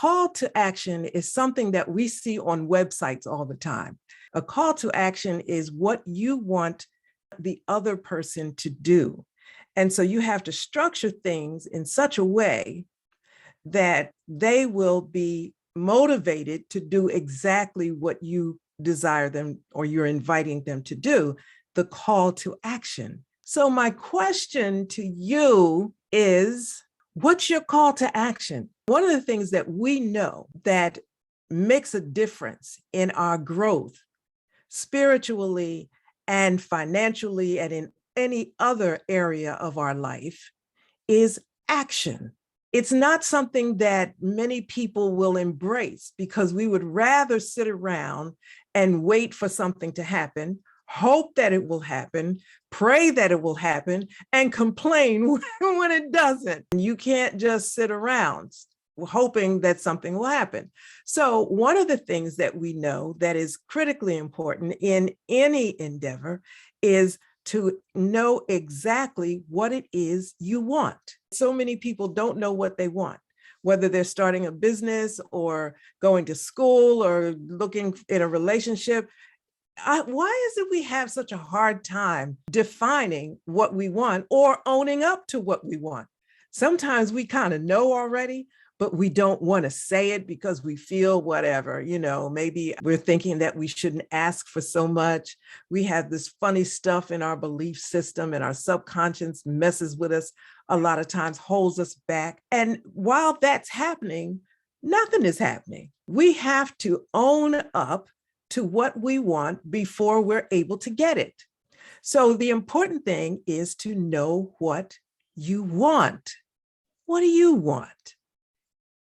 call to action is something that we see on websites all the time. A call to action is what you want the other person to do. And so you have to structure things in such a way that they will be motivated to do exactly what you desire them or you're inviting them to do, the call to action. So my question to you is, what's your call to action? One of the things that we know that makes a difference in our growth spiritually and financially and in any other area of our life is action. It's not something that many people will embrace because we would rather sit around and wait for something to happen, hope that it will happen, pray that it will happen, and complain when it doesn't. You can't just sit around hoping that something will happen. So one of the things that we know that is critically important in any endeavor is to know exactly what it is you want. So many people don't know what they want, whether they're starting a business or going to school or looking in a relationship. Why is it we have such a hard time defining what we want or owning up to what we want? Sometimes we kind of know already, but we don't want to say it because we feel whatever, maybe we're thinking that we shouldn't ask for so much. We have this funny stuff in our belief system and our subconscious messes with us a lot of times, holds us back. And while that's happening, nothing is happening. We have to own up to what we want before we're able to get it. So the important thing is to know what you want. What do you want?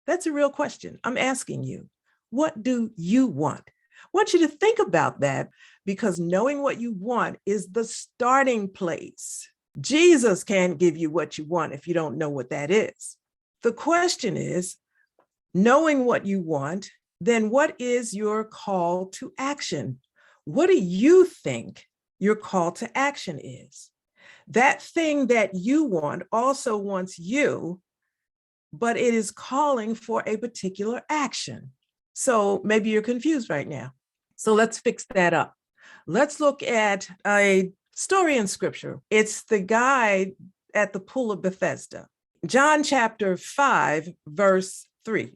That's a real question. I'm asking you, what do you want? I want you to think about that because knowing what you want is the starting place. Jesus can't give you what you want if you don't know what that is. The question is, knowing what you want, then what is your call to action? What do you think your call to action is? That thing that you want also wants you, but it is calling for a particular action. So maybe you're confused right now. So let's fix that up. Let's look at a story in scripture. It's the guy at the Pool of Bethesda. John chapter 5, verse 3.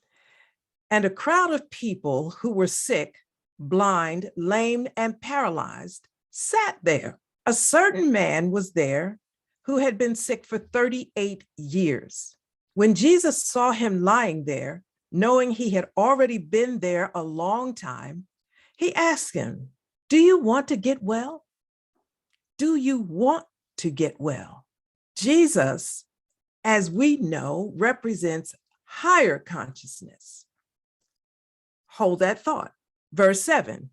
And a crowd of people who were sick, blind, lame, and paralyzed sat there. A certain man was there who had been sick for 38 years. When Jesus saw him lying there, knowing he had already been there a long time, he asked him, "Do you want to get well? Do you want to get well?" Jesus, as we know, represents higher consciousness. Hold that thought. Verse 7,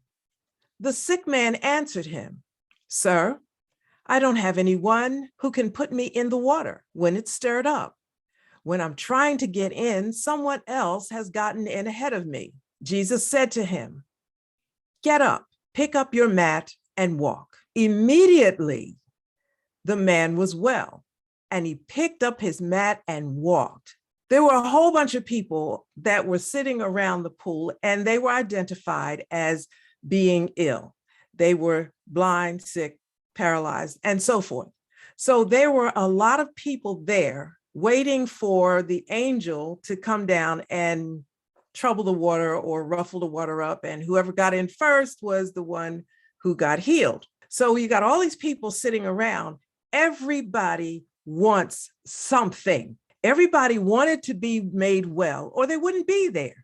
the sick man answered him, "Sir, I don't have anyone who can put me in the water when it's stirred up. When I'm trying to get in, someone else has gotten in ahead of me." Jesus said to him, "Get up, pick up your mat and walk." Immediately, the man was well, and he picked up his mat and walked. There were a whole bunch of people that were sitting around the pool, and they were identified as being ill. They were blind, sick, paralyzed, and so forth. So there were a lot of people there waiting for the angel to come down and trouble the water or ruffle the water up. And whoever got in first was the one who got healed. So you got all these people sitting around. Everybody wants something. Everybody wanted to be made well, or they wouldn't be there.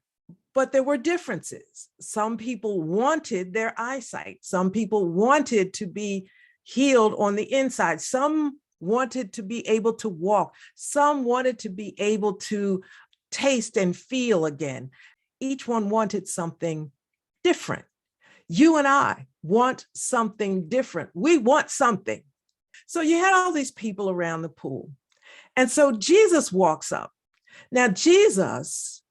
But there were differences. Some people wanted their eyesight. Some people wanted to be healed on the inside. Some wanted to be able to walk. Some wanted to be able to taste and feel again. Each one wanted something different. You and I want something different. We want something. So you had all these people around the pool. And so Jesus walks up. Now, Jesus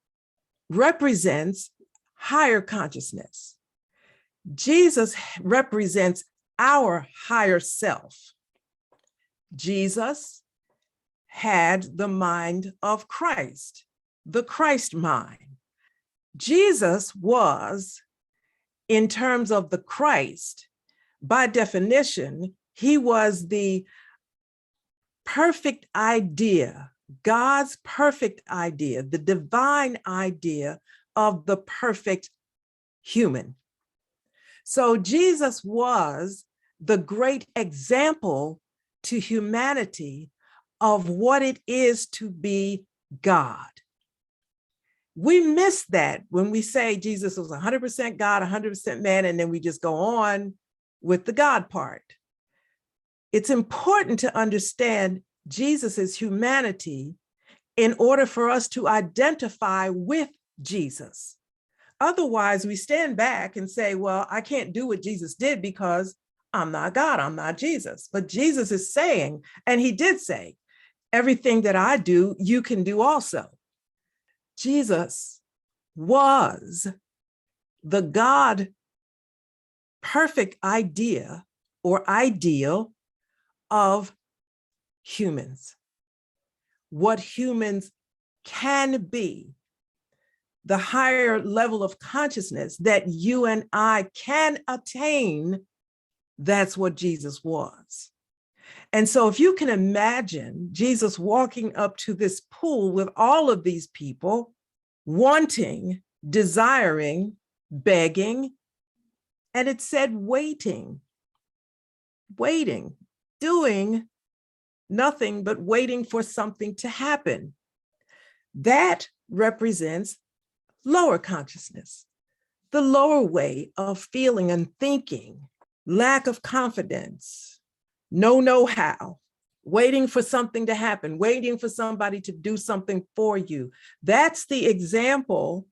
represents higher consciousness. Jesus represents our higher self. Jesus had the mind of Christ, the Christ mind. Jesus was, in terms of the Christ, by definition, he was the perfect idea, God's perfect idea, the divine idea of the perfect human. So Jesus was the great example to humanity of what it is to be God. We miss that when we say Jesus was 100% God, 100% man, and then we just go on with the God part. It's important to understand Jesus's humanity in order for us to identify with Jesus. Otherwise, we stand back and say, well, I can't do what Jesus did because I'm not God, I'm not Jesus. But Jesus is saying, and he did say, everything that I do, you can do also. Jesus was the God perfect idea or ideal of humans, what humans can be, the higher level of consciousness that you and I can attain. That's what Jesus was. And so if you can imagine Jesus walking up to this pool with all of these people, wanting, desiring, begging, and it said waiting, doing nothing but waiting for something to happen. That represents lower consciousness, the lower way of feeling and thinking, lack of confidence, no know-how, waiting for something to happen, waiting for somebody to do something for you. That's the example,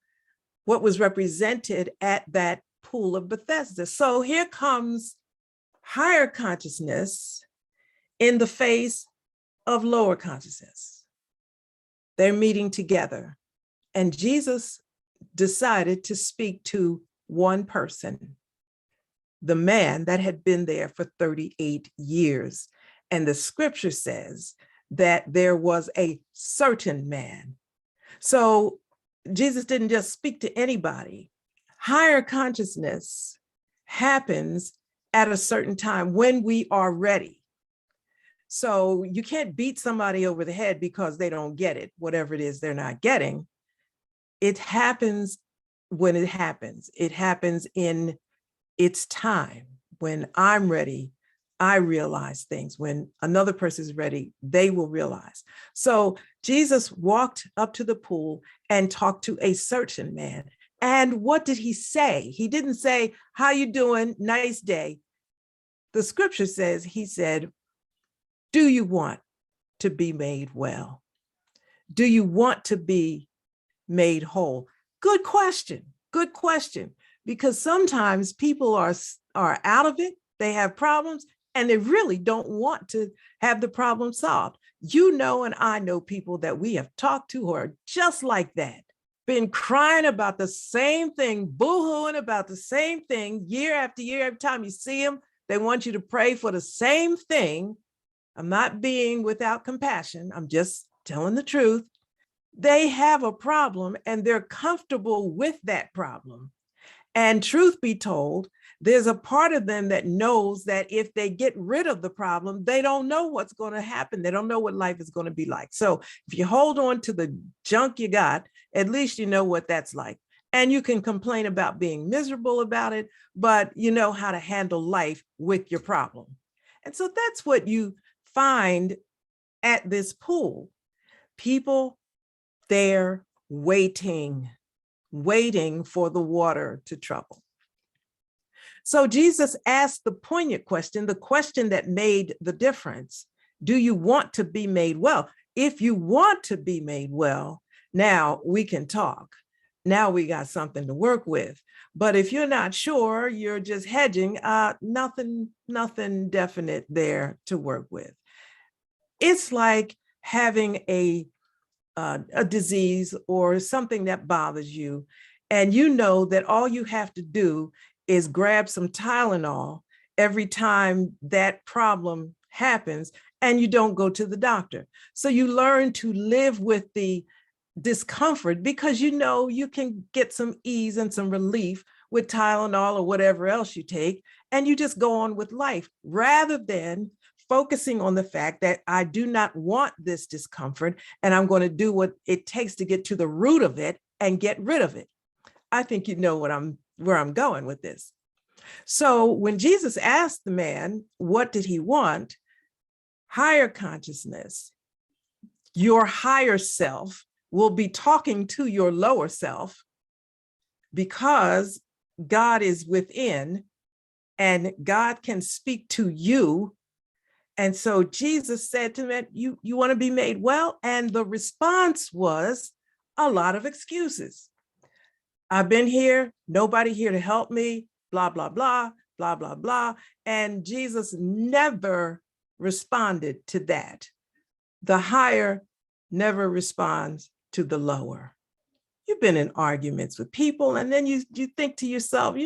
what was represented at that Pool of Bethesda. So here comes higher consciousness in the face of lower consciousness. They're meeting together. And Jesus decided to speak to one person, the man that had been there for 38 years. And the scripture says that there was a certain man. So Jesus didn't just speak to anybody. Higher consciousness happens at a certain time when we are ready. So you can't beat somebody over the head because they don't get it, whatever it is they're not getting. It happens when it happens. It happens in its time. When I'm ready, I realize things. When another person is ready, they will realize. So Jesus walked up to the pool and talked to a certain man. And what did he say? He didn't say, how you doing? Nice day. The scripture says, he said, do you want to be made well? Do you want to be made whole? Good question. Good question. Because sometimes people are out of it. They have problems and they really don't want to have the problem solved. You know, and I know people that we have talked to who are just like that, been crying about the same thing, boo-hooing about the same thing year after year. Every time you see them, they want you to pray for the same thing. I'm not being without compassion. I'm just telling the truth. They have a problem and they're comfortable with that problem. And truth be told, there's a part of them that knows that if they get rid of the problem, they don't know what's going to happen. They don't know what life is going to be like. So if you hold on to the junk you got, at least you know what that's like. And you can complain about being miserable about it, but you know how to handle life with your problem. And so that's what you find at this pool. People there waiting for the water to trouble. So Jesus asked the poignant question, the question that made the difference. Do you want to be made well? If you want to be made well, now we can talk. Now we got something to work with. But if you're not sure, you're just hedging, nothing definite there to work with. It's like having a disease or something that bothers you, and you know that all you have to do is grab some Tylenol every time that problem happens, and you don't go to the doctor. So you learn to live with the discomfort because you know you can get some ease and some relief with Tylenol or whatever else you take, and you just go on with life rather than focusing on the fact that I do not want this discomfort and I'm going to do what it takes to get to the root of it and get rid of it. I think you know where I'm going with this. So when Jesus asked the man, what did he want? Higher consciousness, your higher self will be talking to your lower self because God is within and God can speak to you. And so Jesus said to him, you want to be made well? And the response was a lot of excuses. I've been here, nobody here to help me, blah, blah, blah, blah, blah, blah. And Jesus never responded to that. The higher never responds to the lower. You've been in arguments with people, and then you think to yourself,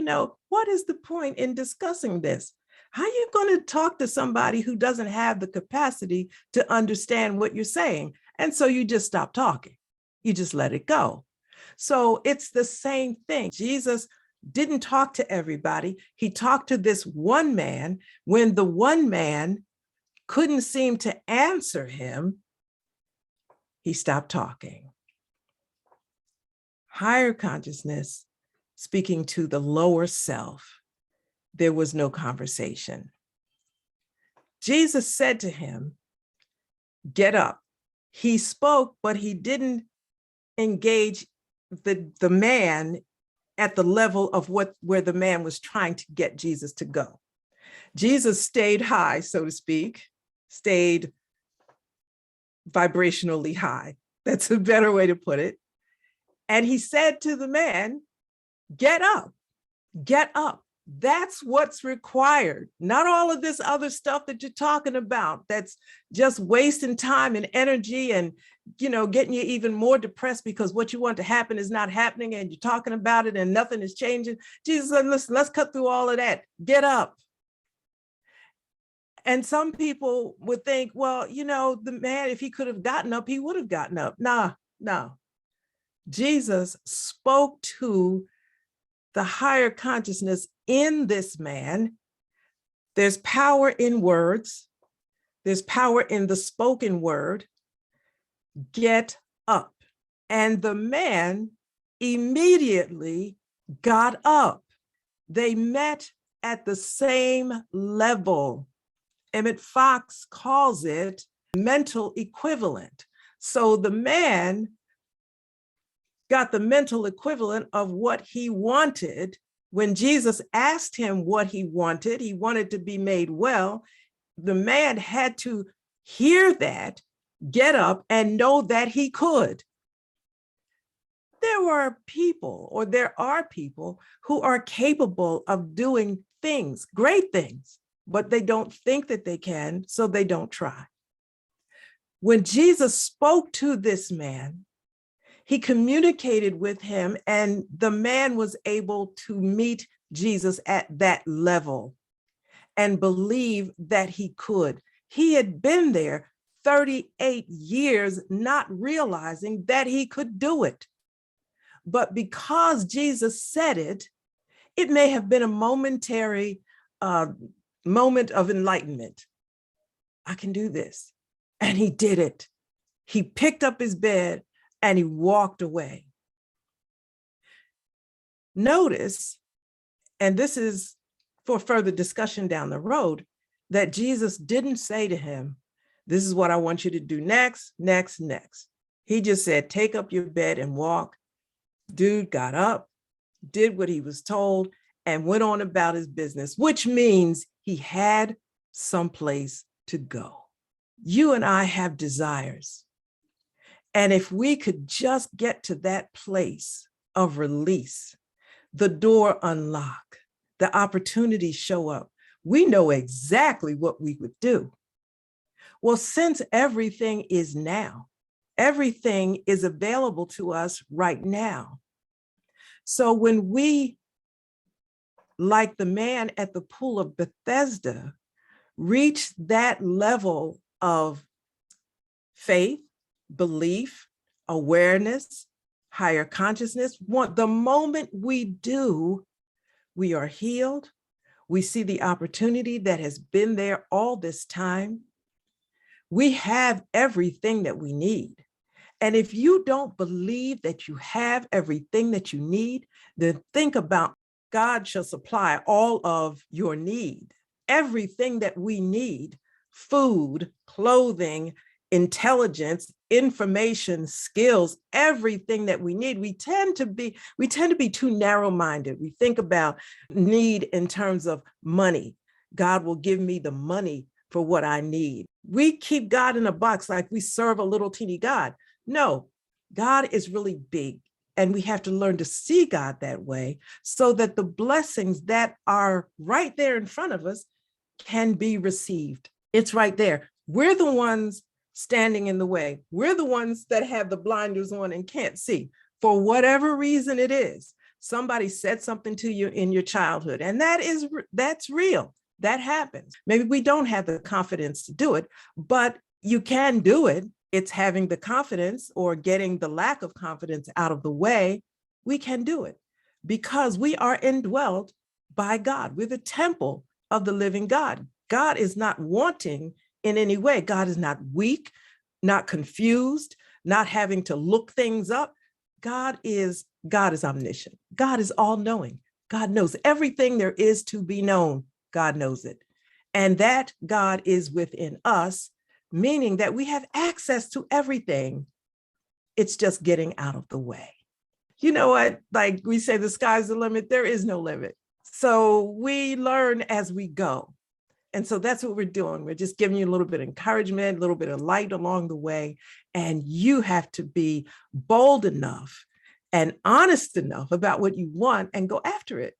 what is the point in discussing this? How are you going to talk to somebody who doesn't have the capacity to understand what you're saying? And so you just stop talking. You just let it go. So it's the same thing. Jesus didn't talk to everybody. He talked to this one man. When the one man couldn't seem to answer him, he stopped talking. Higher consciousness speaking to the lower self, there was no conversation. Jesus said to him, get up. He spoke, but he didn't engage the man at the level of where the man was trying to get Jesus to go. Jesus stayed high, so to speak, stayed vibrationally high. That's a better way to put it. And he said to the man, get up, get up. That's what's required. Not all of this other stuff that you're talking about that's just wasting time and energy and, getting you even more depressed because what you want to happen is not happening and you're talking about it and nothing is changing. Jesus said, listen, let's cut through all of that. Get up. And some people would think, well, the man, if he could have gotten up, he would have gotten up. No. Jesus spoke to the higher consciousness in this man. There's power in words. There's power in the spoken word. Get up. And the man immediately got up. They met at the same level. Emmett Fox calls it mental equivalent. So the man got the mental equivalent of what he wanted. When Jesus asked him what he wanted to be made well. The man had to hear that, get up, and know that he could. There are people who are capable of doing things, great things, but they don't think that they can, so they don't try. When Jesus spoke to this man, he communicated with him, and the man was able to meet Jesus at that level and believe that he could. He had been there 38 years, not realizing that he could do it. But because Jesus said it, it may have been a momentary moment of enlightenment. I can do this. And he did it. He picked up his bed and he walked away. Notice, and this is for further discussion down the road, that Jesus didn't say to him, this is what I want you to do next. He just said, take up your bed and walk. Dude got up, did what he was told, and went on about his business, which means he had someplace to go. You and I have desires. And if we could just get to that place of release, the door unlock, the opportunities show up, we know exactly what we would do. Well, since everything is now, everything is available to us right now. So when we, like the man at the Pool of Bethesda, reach that level of faith, belief, awareness, higher consciousness. The moment we do, we are healed. We see the opportunity that has been there all this time. We have everything that we need. And if you don't believe that you have everything that you need, then think about God shall supply all of your need. Everything that we need, food, clothing, intelligence, information, skills, everything that we need. We tend to be too narrow-minded. We think about need in terms of money. God will give me the money for what I need. We keep God in a box like we serve a little teeny God. No, God is really big, and we have to learn to see God that way so that the blessings that are right there in front of us can be received. It's right there. We're the ones standing in the way. We're the ones that have the blinders on and can't see for whatever reason it is. Somebody said something to you in your childhood, and that's real. That happens. Maybe we don't have the confidence to do it, but you can do it. It's having the confidence or getting the lack of confidence out of the way. We can do it because we are indwelled by God. We're the temple of the living God. God is not wanting in any way. God is not weak, not confused, not having to look things up. God is omniscient. God is all-knowing. God knows everything there is to be known. God knows it. And that God is within us, meaning that we have access to everything. It's just getting out of the way. You know what? Like we say, the sky's the limit. There is no limit. So we learn as we go. And so that's what we're doing. We're just giving you a little bit of encouragement, a little bit of light along the way. And you have to be bold enough and honest enough about what you want and go after it.